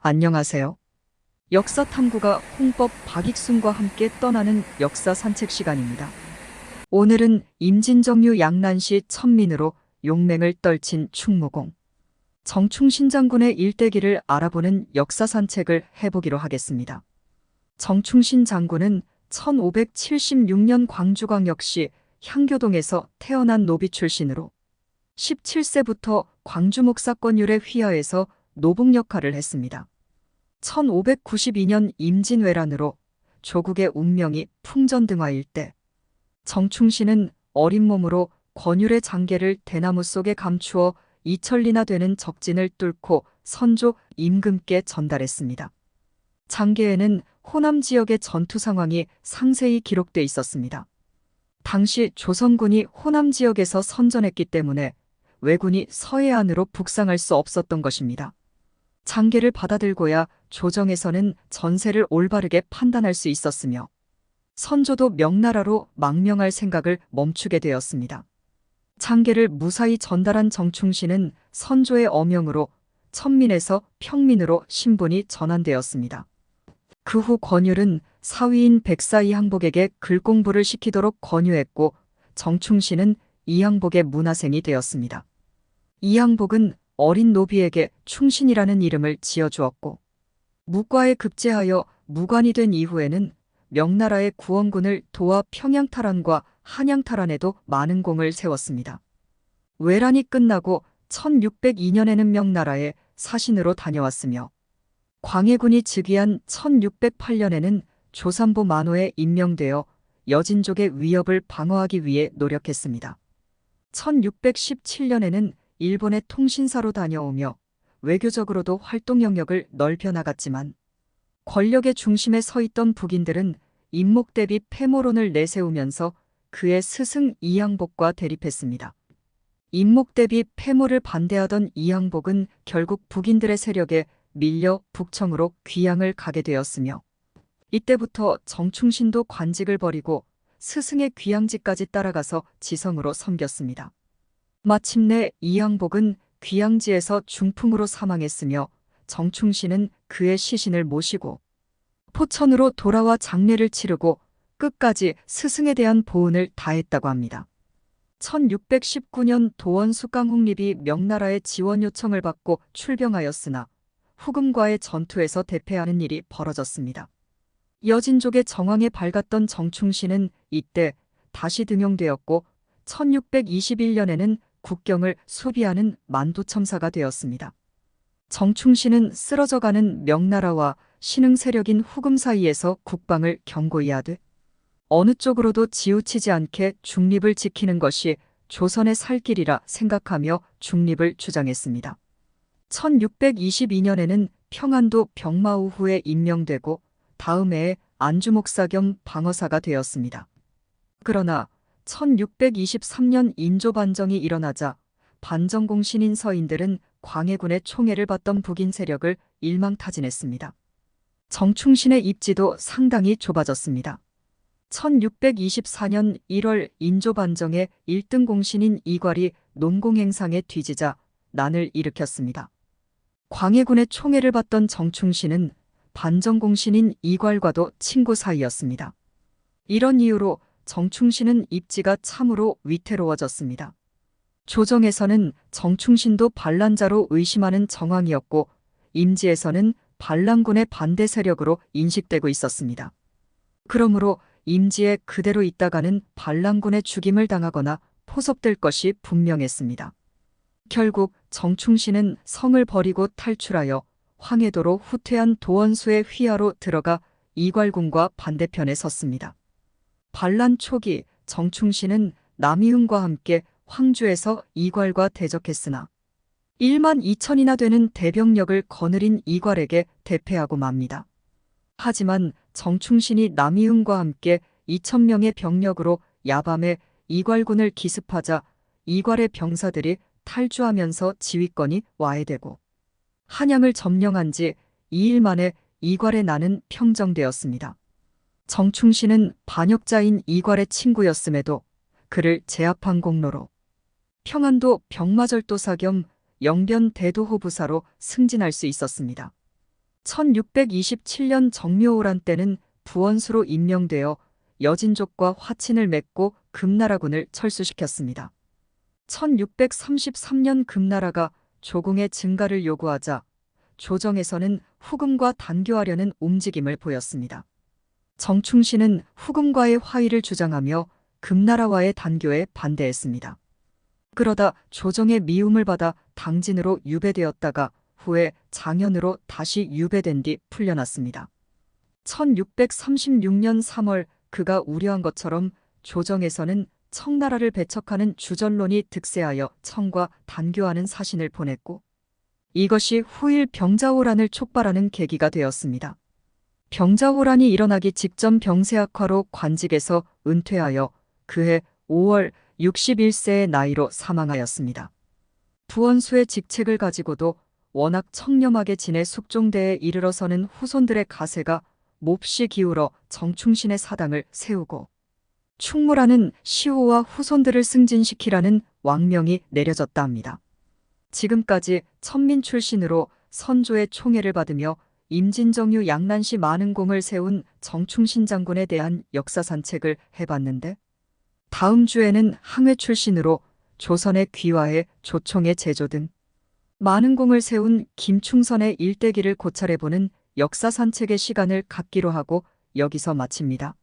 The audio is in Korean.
안녕하세요. 역사 탐구가 홍법 박익순과 함께 떠나는 역사 산책 시간입니다. 오늘은 임진정유 양난시 천민으로 용맹을 떨친 충무공, 정충신 장군의 일대기를 알아보는 역사 산책을 해보기로 하겠습니다. 정충신 장군은 1576년 광주광역시 향교동에서 태어난 노비 출신으로 17세부터 광주 목사권율의 휘하에서 노복 역할을 했습니다. 1592년 임진왜란으로 조국의 운명이 풍전등화일 때 정충신은 어린 몸으로 권율의 장계를 대나무 속에 감추어 2천리나 되는 적진을 뚫고 선조 임금께 전달했습니다. 장계에는 호남 지역의 전투 상황이 상세히 기록돼 있었습니다. 당시 조선군이 호남 지역에서 선전했기 때문에 왜군이 서해안으로 북상할 수 없었던 것입니다. 장계를 받아들고야 조정에서는 전세를 올바르게 판단할 수 있었으며 선조도 명나라로 망명할 생각을 멈추게 되었습니다. 장계를 무사히 전달한 정충신은 선조의 어명으로 천민에서 평민으로 신분이 전환되었습니다. 그 후 권율은 사위인 백사 이항복에게 글공부를 시키도록 권유했고 정충신은 이항복의 문하생이 되었습니다. 이항복은 어린 노비에게 충신이라는 이름을 지어주었고 무과에 급제하여 무관이 된 이후에는 명나라의 구원군을 도와 평양탈환과 한양탈환에도 많은 공을 세웠습니다. 외란이 끝나고 1602년에는 명나라에 사신으로 다녀왔으며 광해군이 즉위한 1608년에는 조산보 만호에 임명되어 여진족의 위협을 방어하기 위해 노력했습니다. 1617년에는 일본의 통신사로 다녀오며 외교적으로도 활동 영역을 넓혀 나갔지만 권력의 중심에 서 있던 북인들은 임목 대비 패모론을 내세우면서 그의 스승 이항복과 대립했습니다. 임목 대비 패모를 반대하던 이항복은 결국 북인들의 세력에 밀려 북청으로 귀양을 가게 되었으며 이때부터 정충신도 관직을 버리고 스승의 귀양지까지 따라가서 지성으로 섬겼습니다. 마침내 이항복은 귀양지에서 중풍으로 사망했으며 정충신은 그의 시신을 모시고 포천으로 돌아와 장례를 치르고 끝까지 스승에 대한 보은을 다했다고 합니다. 1619년 도원 숙강홍립이 명나라의 지원 요청을 받고 출병하였으나 후금과의 전투에서 대패하는 일이 벌어졌습니다. 여진족의 정황에 밝았던 정충신은 이때 다시 등용되었고 1621년에는 국경을 수비하는 만도첨사가 되었습니다. 정충신은 쓰러져가는 명나라와 신흥 세력인 후금 사이에서 국방을 견고히 하되 어느 쪽으로도 지우치지 않게 중립을 지키는 것이 조선의 살 길이라 생각하며 중립을 주장했습니다. 1622년에는 평안도 병마우후에 임명되고 다음 해에 안주목사 겸 방어사가 되었습니다. 그러나 1623년 인조 반정이 일어나자 반정공신인 서인들은 광해군의 총애를 받던 북인 세력을 일망타진했습니다. 정충신의 입지도 상당히 좁아졌습니다. 1624년 1월 인조 반정의 1등 공신인 이괄이 논공행상에 뒤지자 난을 일으켰습니다. 광해군의 총애를 받던 정충신은 반정공신인 이괄과도 친구 사이였습니다. 이런 이유로 정충신은 입지가 참으로 위태로워졌습니다. 조정에서는 정충신도 반란자로 의심하는 정황이었고 임지에서는 반란군의 반대 세력으로 인식되고 있었습니다. 그러므로 임지에 그대로 있다가는 반란군의 죽임을 당하거나 포섭될 것이 분명했습니다. 결국 정충신은 성을 버리고 탈출하여 황해도로 후퇴한 도원수의 휘하로 들어가 이괄군과 반대편에 섰습니다. 반란 초기 정충신은 남이흥과 함께 황주에서 이괄과 대적했으나 1만 2천이나 되는 대병력을 거느린 이괄에게 대패하고 맙니다. 하지만 정충신이 남이흥과 함께 2천명의 병력으로 야밤에 이괄군을 기습하자 이괄의 병사들이 탈주하면서 지휘권이 와해되고 한양을 점령한 지 2일 만에 이괄의 난은 평정되었습니다. 정충신은 반역자인 이괄의 친구였음에도 그를 제압한 공로로 평안도 병마절도사 겸 영변 대도호부사로 승진할 수 있었습니다. 1627년 정묘호란 때는 부원수로 임명되어 여진족과 화친을 맺고 금나라군을 철수시켰습니다. 1633년 금나라가 조공의 증가를 요구하자 조정에서는 후금과 단교하려는 움직임을 보였습니다. 정충신은 후금과의 화의를 주장하며 금나라와의 단교에 반대했습니다. 그러다 조정의 미움을 받아 당진으로 유배되었다가 후에 장현으로 다시 유배된 뒤 풀려났습니다. 1636년 3월 그가 우려한 것처럼 조정에서는 청나라를 배척하는 주전론이 득세하여 청과 단교하는 사신을 보냈고 이것이 후일 병자호란을 촉발하는 계기가 되었습니다. 병자호란이 일어나기 직전 병세악화로 관직에서 은퇴하여 그해 5월 61세의 나이로 사망하였습니다. 부원수의 직책을 가지고도 워낙 청렴하게 지내 숙종대에 이르러서는 후손들의 가세가 몹시 기울어 정충신의 사당을 세우고 충무라는 시호와 후손들을 승진시키라는 왕명이 내려졌다 합니다. 지금까지 천민 출신으로 선조의 총애를 받으며 임진정유 양난시 만흥공을 세운 정충신 장군에 대한 역사 산책을 해봤는데 다음 주에는 항해 출신으로 조선의 귀화해 조총의 제조 등 만흥공을 세운 김충선의 일대기를 고찰해보는 역사 산책의 시간을 갖기로 하고 여기서 마칩니다.